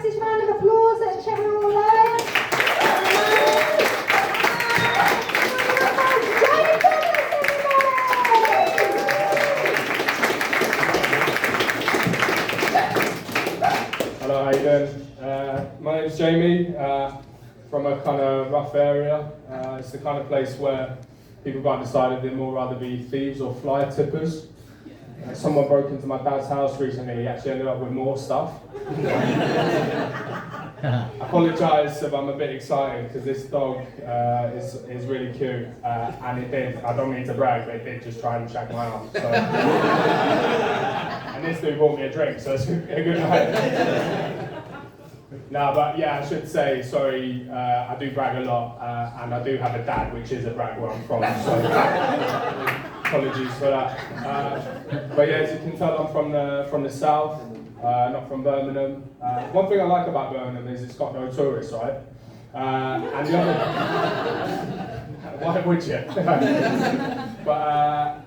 massive round of applause. Let's check we're all live. Hello, how you doing? My name's Jamie, from a kind of rough area. It's the kind of place where people can't decide if they'd more rather be thieves or fly tippers. Someone broke into my dad's house recently, he actually ended up with more stuff. I apologise if I'm a bit excited because this dog is really cute, and it did, I don't mean to brag, but it did just try and check my arm. So. And this dude bought me a drink, so it's a good night. No, but yeah, I should say, sorry, I do brag a lot, and I do have a dad, which is a brag where I'm from, so apologies for that. But yeah, as you can tell, I'm from the south, not from Birmingham. One thing I like about Birmingham is it's got no tourists, right? And the other, why would you? But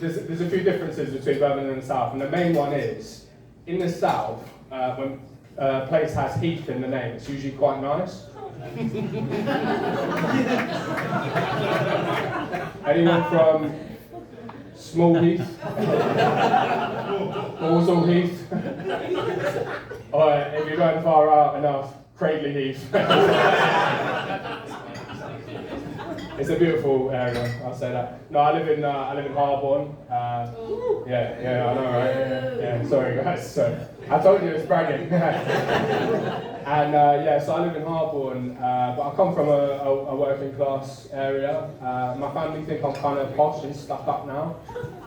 there's a few differences between Birmingham and the south, and the main one is, in the south, when a place has Heath in the name, it's usually quite nice. Anyone from Small Heath? Walsall Heath? Or if you're going far out enough, Cradley Heath. It's a beautiful area, I'll say that. No, I live in Harborne. Yeah, I know, right? Yeah, sorry guys. So I told you it's bragging. And yeah, so I live in Harborne, but I come from a working class area. My family think I'm kind of posh and stuck up now.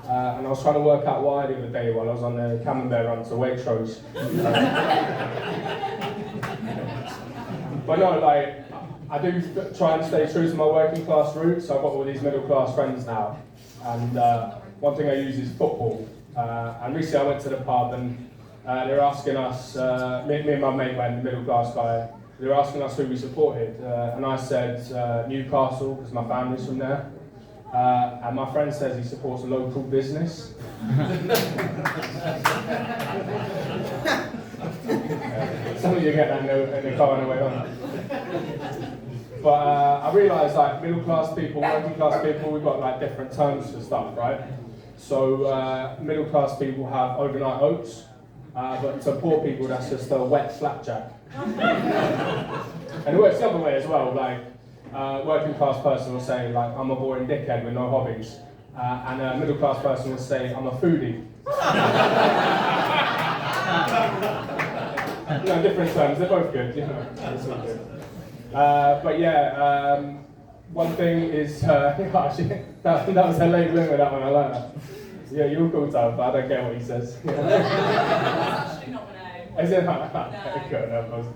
And I was trying to work out why the other day while I was on the Camembert run to Waitrose. But no, like, I do try and stay true to my working class roots. So I've got all these middle class friends now, and one thing I use is football. And recently I went to the pub and they were asking us, me and my mate went, the middle class guy, they were asking us who we supported, and I said Newcastle because my family's from there. And my friend says he supports a local business. Some of you get that in the car on the way home. But I realised, like, middle class people, working class people, we've got like different terms for stuff, right? So middle class people have overnight oats, but to poor people that's just a wet flapjack. And it works the other way as well, like working class person will say, like, I'm a boring dickhead with no hobbies, and a middle class person will say, I'm a foodie. No, different terms, they're both good, you know, it's all good. But yeah, one thing is, that was a late bloomer, that one, I like that. Yeah, you were cool, Tom, but I don't care what he says. That's actually not my name. Is it? No. Good, of course.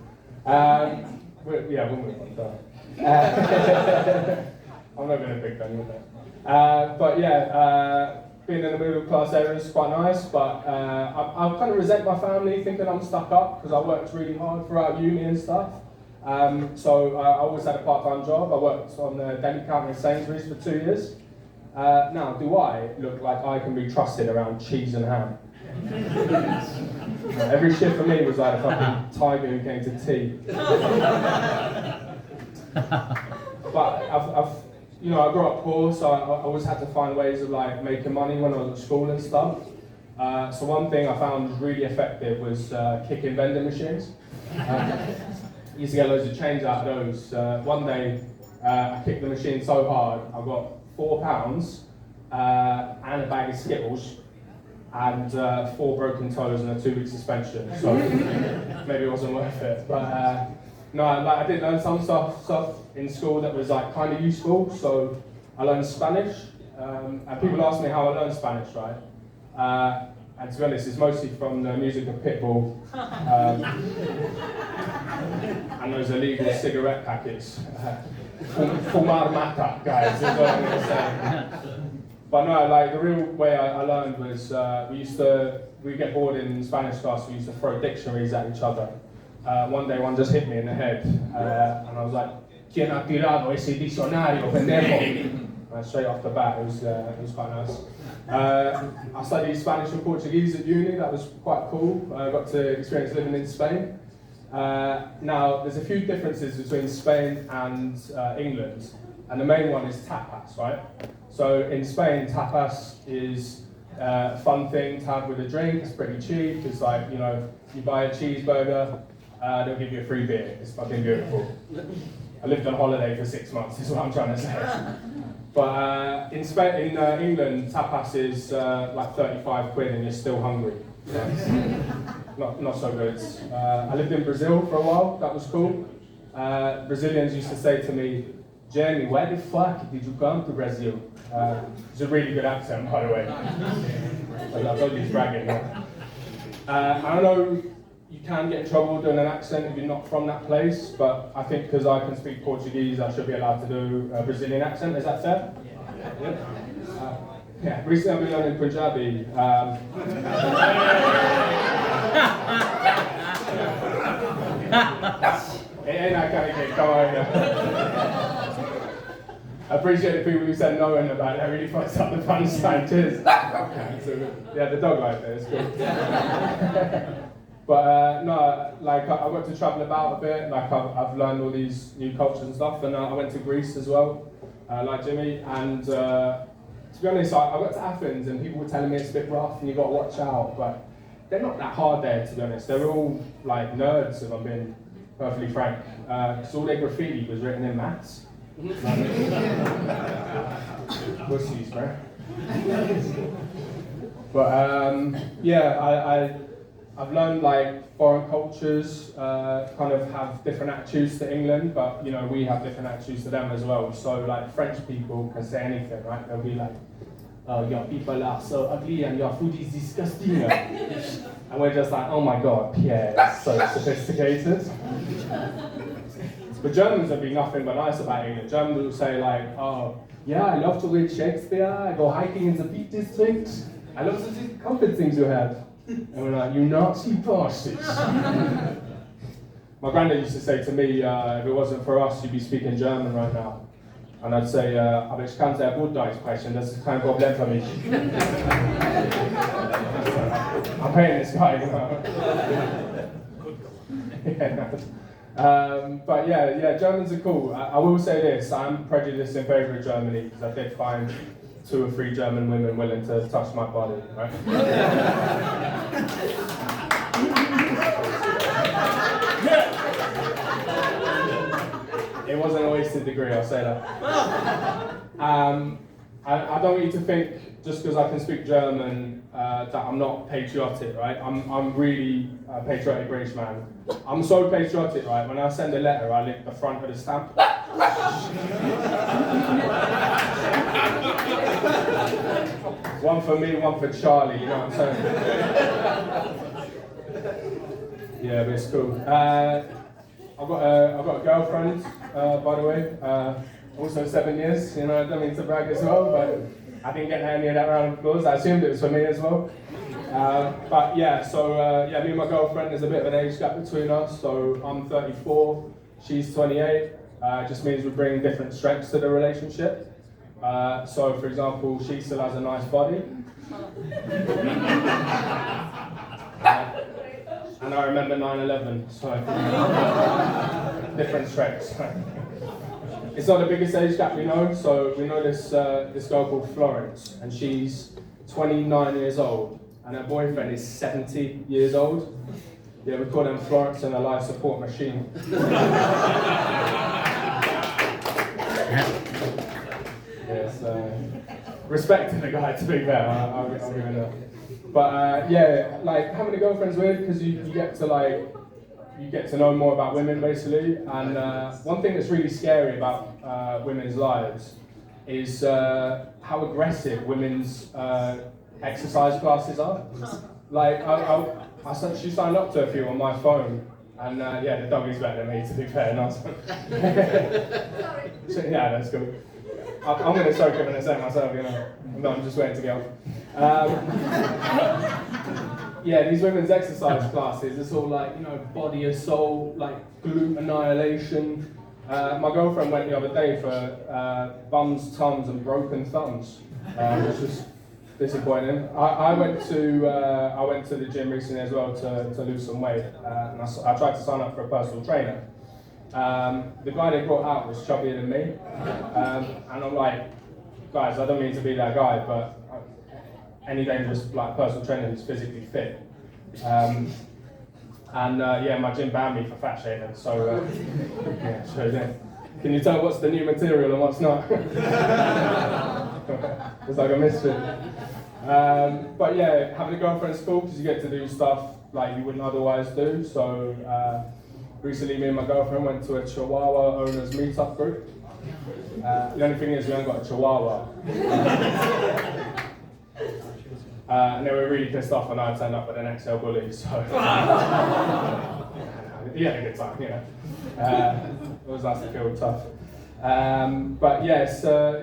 Yeah, we'll move on, sorry. I'm not going to pick on you with that. But yeah, being in the middle class area is quite nice, but I kind of resent my family thinking I'm stuck up because I worked really hard throughout uni and stuff. So I always had a part-time job. I worked on the deli counter in Sainsbury's for 2 years. Now, do I look like I can be trusted around cheese and ham? Every shift for me was like a fucking tiger who came to tea. But you know, I grew up poor, so I always had to find ways of like making money when I was at school and stuff. So one thing I found really effective was kicking vending machines. Used to get loads of change out of those. One day, I kicked the machine so hard, I got £4 and a bag of Skittles and 4 broken toes and a 2-week suspension. So maybe it wasn't worth it. But no, like, I did learn some stuff in school that was like kind of useful. So I learned Spanish, and people ask me how I learned Spanish, right? And to be honest, it's mostly from the music of Pitbull and those illegal cigarette packets. Fumar mata, guys, is what I'm going to say. But no, like, the real way I learned was we get bored in Spanish class, we used to throw dictionaries at each other. One day, one just hit me in the head, and I was like, ¿Quién ha tirado ese diccionario, pendejo? Straight off the bat, it was quite nice. I studied Spanish and Portuguese at uni, that was quite cool. I got to experience living in Spain. Now, there's a few differences between Spain and England, and the main one is tapas, right? So in Spain, tapas is a fun thing to have with a drink. It's pretty cheap. It's like, you know, you buy a cheeseburger, they'll give you a free beer. It's fucking beautiful. I lived on holiday for 6 months, is what I'm trying to say. But in England, tapas is like 35 quid and you're still hungry. Not so good. I lived in Brazil for a while, that was cool. Brazilians used to say to me, Jamie, why the fuck did you come to Brazil? It's a really good accent, by the way. I told you he's bragging. I know you can get in trouble doing an accent if you're not from that place, but I think because I can speak Portuguese, I should be allowed to do a Brazilian accent. Is that fair? Yeah. Yeah. Recently I've been learning Punjabi. It ain't that kind of gig, come on. I appreciate the people who said no and about it. I really fucked up the punchline. Cheers. Yeah, the dog liked it. It's good. But no, like I got to travel about a bit. Like I've learned all these new cultures and stuff. And I went to Greece as well, like Jimmy. And to be honest, I got to Athens and people were telling me it's a bit rough and you got to watch out. But they're not that hard there, to be honest. They're all like nerds, if I'm being perfectly frank. Because all their graffiti was written in maths. Pussies, bro. But yeah, I've learned like foreign cultures kind of have different attitudes to England, but you know we have different attitudes to them as well. So like French people can say anything, right? They'll be like, "Oh, your people are so ugly and your food is disgusting," and we're just like, "Oh my God, Pierre, it's so sophisticated." But Germans would be nothing but nice about England. Germans will say like, "Oh, yeah, I love to read Shakespeare. I go hiking in the Peak District. I love the comfort things you have." And we're like, "You Nazi bastards." My granddad used to say to me, if it wasn't for us, you'd be speaking German right now. And I'd say, aber ich kann sehr gut Deutsch sprechen, das ist kein Problem für mich. I'm paying this guy, you know. But yeah, Germans are cool. I will say this, I'm prejudiced in favour of Germany because I did find 2 or 3 German women willing to touch my body, right? It wasn't a wasted degree, I'll say that. I don't want you to think, just because I can speak German, that I'm not patriotic, right? I'm really a patriotic British man. I'm so patriotic, right? When I send a letter, I lick the front of the stamp. One for me, one for Charlie, you know what I'm saying? Yeah, but it's cool. I've got a girlfriend, by the way, also 7 years, you know, I don't mean to brag as well, but I didn't get any of that round of applause. I assumed it was for me as well. But yeah, so yeah, me and my girlfriend, there's a bit of an age gap between us, so I'm 34, she's 28. Just means we bring different strengths to the relationship. So for example, she still has a nice body. And I remember 9/11, so different strengths. It's not the biggest age gap we know, so we know this girl called Florence, and she's 29 years old, and her boyfriend is 70 years old. Yeah, we call them Florence and a life support machine. Yes, respect to the guy, to be fair, I'll give it up. But yeah, like having a girlfriend's weird because you get to know more about women basically. And one thing that's really scary about women's lives is how aggressive women's exercise classes are. Like she signed up to a few on my phone, and yeah, the doggy's better than me, to be fair. Not yeah, that's cool. I'm going to soak him in a second myself, you know. No, I'm just waiting to go. Yeah, these women's exercise classes, it's all like, you know, body assault, like glute annihilation. My girlfriend went the other day for bums, tums and broken thumbs, which was disappointing. I went to the gym recently as well to lose some weight, and I tried to sign up for a personal trainer. The guy they brought out was chubbier than me, and I'm like, guys, I don't mean to be that guy, but any dangerous like personal trainer who's physically fit. My gym banned me for fat shaming, so yeah, sure did. Can you tell what's the new material and what's not? It's like a mystery. But yeah, having a girlfriend's cool because you get to do stuff like you wouldn't otherwise do. So recently, me and my girlfriend went to a Chihuahua owners meetup group. The only thing is we haven't got a Chihuahua. And they were really pissed off when I turned up with an XL bully, so he had a good time, you know. It was nice to feel tough. But yeah,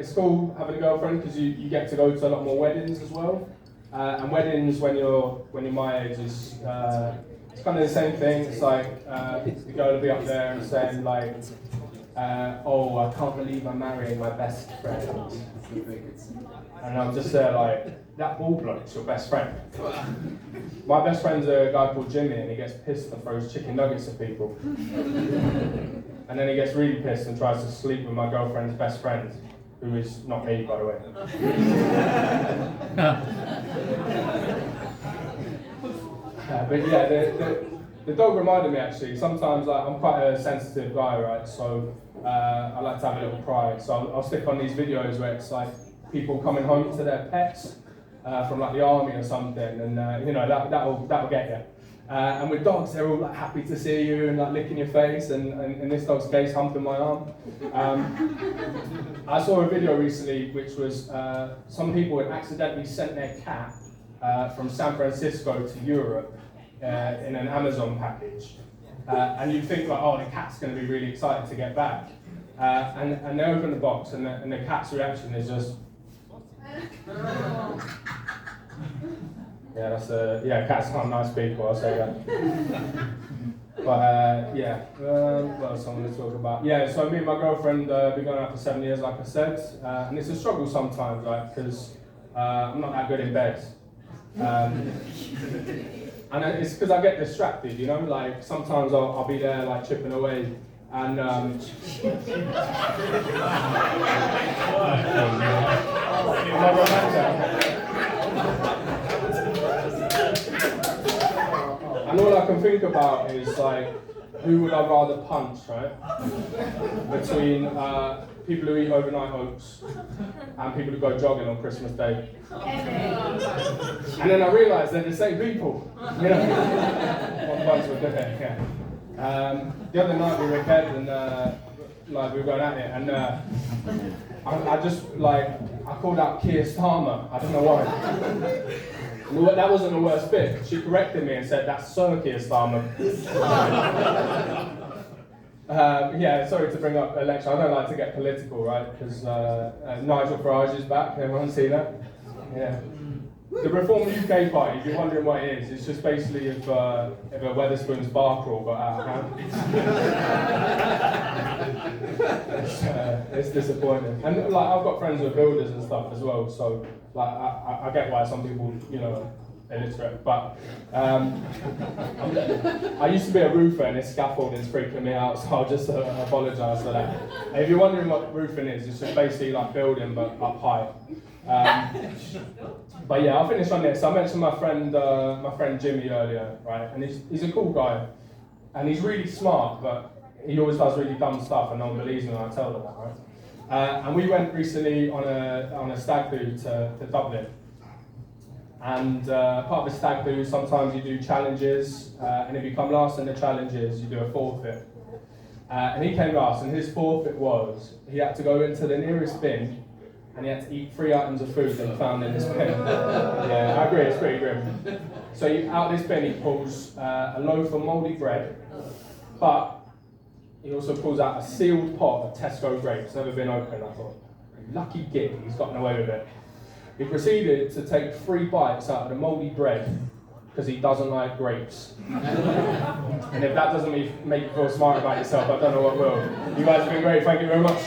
it's cool having a girlfriend because you get to go to a lot more weddings as well. And weddings when you're my age is it's kind of the same thing. It's like the girl will be up there and saying like, "Oh, I can't believe I'm marrying my best friend," and I'm just there like, that ball bloke's your best friend. My best friend's a guy called Jimmy, and he gets pissed and throws chicken nuggets at people. And then he gets really pissed and tries to sleep with my girlfriend's best friend, who is not me, by the way. But yeah, the dog reminded me actually, sometimes like, I'm quite a sensitive guy, right? So I like to have a little cry. So I'll stick on these videos where it's like people coming home to their pets from like the army or something, and you know, that'll get you. And with dogs, they're all like happy to see you and like licking your face, and in this dog's case, humping my arm. I saw a video recently which was some people had accidentally sent their cat from San Francisco to Europe in an Amazon package. And you'd think like, oh, the cat's going to be really excited to get back. And they open the box, and the cat's reaction is just... Yeah, cats aren't nice people, I'll say that. But what else I want to talk about? Yeah, so me and my girlfriend been going out for 7 years, like I said, and it's a struggle sometimes, like, because I'm not that good in bed. And it's because I get distracted, you know, like sometimes I'll be there like chipping away, and I'm not romantic. And all I can think about is like, who would I rather punch, right? Between people who eat overnight oats and people who go jogging on Christmas Day. And then I realised they're the same people, you know? One punch would do it, yeah. The other night we were in bed and like we were going at it, and I just like, I called out Keir Starmer, I don't know why. That wasn't the worst bit. She corrected me and said, "That's Sir Keir Starmer." Yeah, sorry to bring up election. I don't like to get political, right? Because Nigel Farage is back. Everyone see that? Yeah. The Reform UK Party, if you're wondering what it is, it's just basically if a Wetherspoon's bar crawl got out of hand. It's disappointing. And like, I've got friends who are builders and stuff as well, so like I get why some people, you know, illiterate, but I used to be a roofer and this scaffolding's freaking me out, so I'll just apologise for that. And if you're wondering what roofing is, it's just basically like building but up high. But yeah, I'll finish on this. I mentioned my friend Jimmy earlier, right? And he's a cool guy, and he's really smart, but he always does really dumb stuff, and no one believes me when I tell them that, right? And we went recently on a stag do to Dublin. And part of the stag do, sometimes you do challenges, and if you come last in the challenges, you do a forfeit. And he came last, and his forfeit was he had to go into the nearest bin, and he had to eat 3 items of food that he found in this bin. Yeah, I agree, it's pretty grim. So out of this bin, he pulls a loaf of mouldy bread, but he also pulls out a sealed pot of Tesco grapes, never been opened, I thought. Lucky gig, he's gotten away with it. He proceeded to take 3 bites out of the mouldy bread because he doesn't like grapes. And if that doesn't make you feel smart about yourself, I don't know what will. You guys have been great, thank you very much.